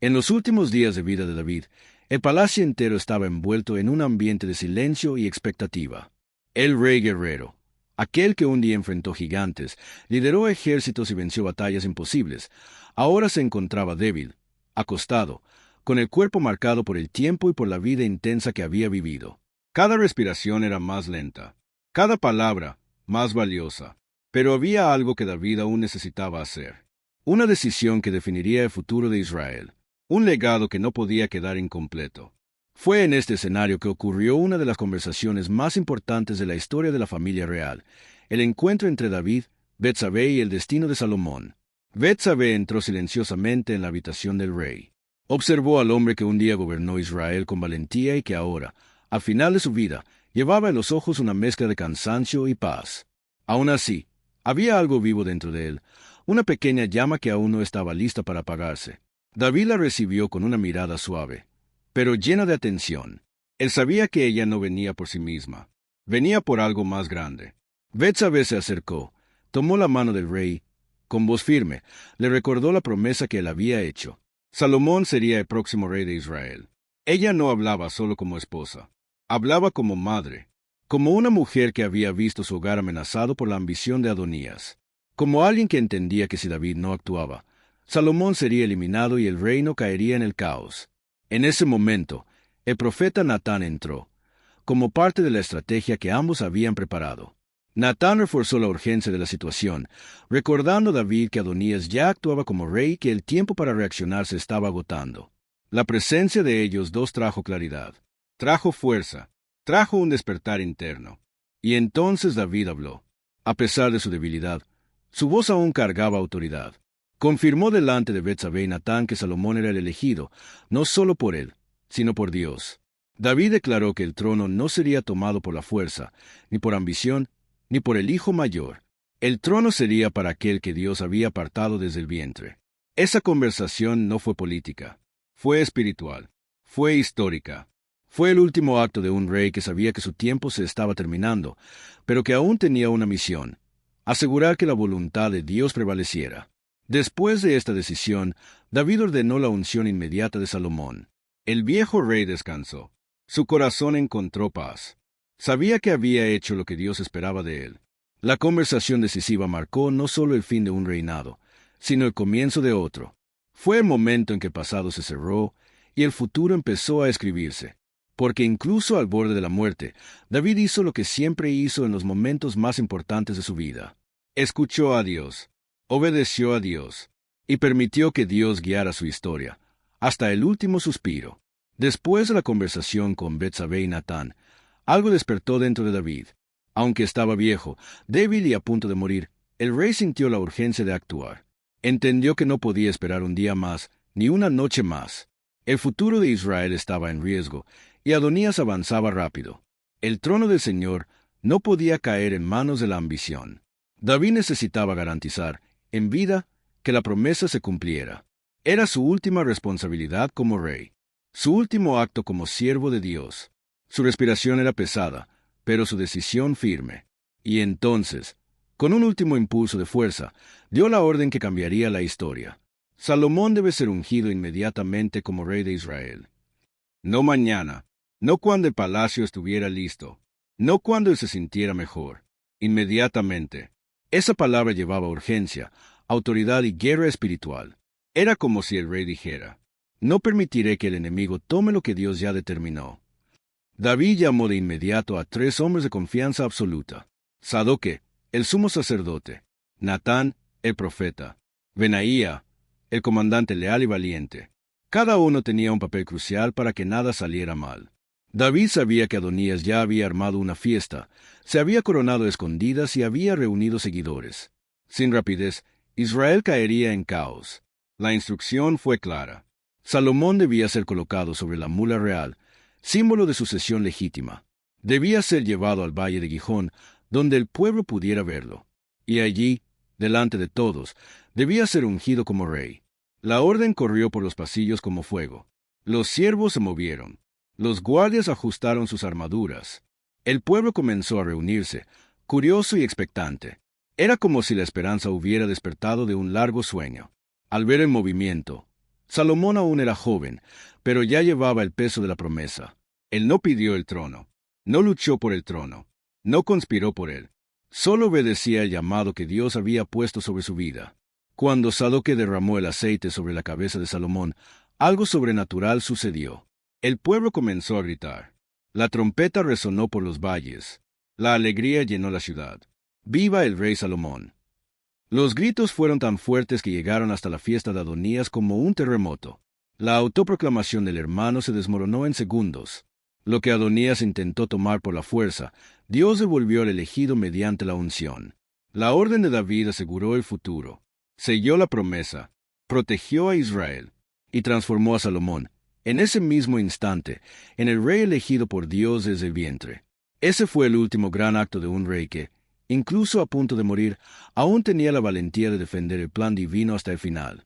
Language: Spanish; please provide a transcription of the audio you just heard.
En los últimos días de vida de David, el palacio entero estaba envuelto en un ambiente de silencio y expectativa. El rey guerrero, aquel que un día enfrentó gigantes, lideró ejércitos y venció batallas imposibles, ahora se encontraba débil, acostado, con el cuerpo marcado por el tiempo y por la vida intensa que había vivido. Cada respiración era más lenta, cada palabra más valiosa, pero había algo que David aún necesitaba hacer. Una decisión que definiría el futuro de Israel, un legado que no podía quedar incompleto. Fue en este escenario que ocurrió una de las conversaciones más importantes de la historia de la familia real, el encuentro entre David, Betsabé y el destino de Salomón. Betsabé entró silenciosamente en la habitación del rey. Observó al hombre que un día gobernó Israel con valentía y que ahora, al final de su vida, llevaba en los ojos una mezcla de cansancio y paz. Aún así, había algo vivo dentro de él, una pequeña llama que aún no estaba lista para apagarse. David la recibió con una mirada suave, pero llena de atención. Él sabía que ella no venía por sí misma, venía por algo más grande. Betsabé se acercó, tomó la mano del rey, con voz firme, le recordó la promesa que él había hecho. Salomón sería el próximo rey de Israel. Ella no hablaba solo como esposa, hablaba como madre, como una mujer que había visto su hogar amenazado por la ambición de Adonías, como alguien que entendía que si David no actuaba, Salomón sería eliminado y el reino caería en el caos. En ese momento, el profeta Natán entró, como parte de la estrategia que ambos habían preparado. Natán reforzó la urgencia de la situación, recordando a David que Adonías ya actuaba como rey y que el tiempo para reaccionar se estaba agotando. La presencia de ellos dos trajo claridad, trajo fuerza, trajo un despertar interno. Y entonces David habló. A pesar de su debilidad, su voz aún cargaba autoridad. Confirmó delante de Betsabé y Natán que Salomón era el elegido, no solo por él, sino por Dios. David declaró que el trono no sería tomado por la fuerza, ni por ambición, ni por el hijo mayor. El trono sería para aquel que Dios había apartado desde el vientre. Esa conversación no fue política, fue espiritual, fue histórica. Fue el último acto de un rey que sabía que su tiempo se estaba terminando, pero que aún tenía una misión: asegurar que la voluntad de Dios prevaleciera. Después de esta decisión, David ordenó la unción inmediata de Salomón. El viejo rey descansó. Su corazón encontró paz. Sabía que había hecho lo que Dios esperaba de él. La conversación decisiva marcó no solo el fin de un reinado, sino el comienzo de otro. Fue el momento en que el pasado se cerró y el futuro empezó a escribirse. Porque incluso al borde de la muerte, David hizo lo que siempre hizo en los momentos más importantes de su vida. Escuchó a Dios, obedeció a Dios, y permitió que Dios guiara su historia, hasta el último suspiro. Después de la conversación con Betsabé y Natán, algo despertó dentro de David. Aunque estaba viejo, débil y a punto de morir, el rey sintió la urgencia de actuar. Entendió que no podía esperar un día más, ni una noche más. El futuro de Israel estaba en riesgo, y Adonías avanzaba rápido. El trono del Señor no podía caer en manos de la ambición. David necesitaba garantizar, en vida, que la promesa se cumpliera. Era su última responsabilidad como rey, su último acto como siervo de Dios. Su respiración era pesada, pero su decisión firme. Y entonces, con un último impulso de fuerza, dio la orden que cambiaría la historia. Salomón debe ser ungido inmediatamente como rey de Israel. No mañana, no cuando el palacio estuviera listo, no cuando él se sintiera mejor. Inmediatamente. Esa palabra llevaba urgencia, autoridad y guerra espiritual. Era como si el rey dijera: no permitiré que el enemigo tome lo que Dios ya determinó. David llamó de inmediato a 3 hombres de confianza absoluta: Sadoque, el sumo sacerdote; Natán, el profeta; Benaía, el comandante leal y valiente. Cada uno tenía un papel crucial para que nada saliera mal. David sabía que Adonías ya había armado una fiesta, se había coronado a escondidas y había reunido seguidores. Sin rapidez, Israel caería en caos. La instrucción fue clara. Salomón debía ser colocado sobre la mula real, símbolo de sucesión legítima. Debía ser llevado al valle de Gijón, donde el pueblo pudiera verlo. Y allí, delante de todos, debía ser ungido como rey. La orden corrió por los pasillos como fuego. Los siervos se movieron. Los guardias ajustaron sus armaduras. El pueblo comenzó a reunirse, curioso y expectante. Era como si la esperanza hubiera despertado de un largo sueño. Al ver el movimiento, Salomón aún era joven, pero ya llevaba el peso de la promesa. Él no pidió el trono, no luchó por el trono, no conspiró por él. Solo obedecía el llamado que Dios había puesto sobre su vida. Cuando Sadoc derramó el aceite sobre la cabeza de Salomón, algo sobrenatural sucedió. El pueblo comenzó a gritar. La trompeta resonó por los valles. La alegría llenó la ciudad. ¡Viva el rey Salomón! Los gritos fueron tan fuertes que llegaron hasta la fiesta de Adonías como un terremoto. La autoproclamación del hermano se desmoronó en segundos. Lo que Adonías intentó tomar por la fuerza, Dios devolvió al elegido mediante la unción. La orden de David aseguró el futuro, selló la promesa, protegió a Israel y transformó a Salomón, en ese mismo instante, en el rey elegido por Dios desde el vientre. Ese fue el último gran acto de un rey que, incluso a punto de morir, aún tenía la valentía de defender el plan divino hasta el final.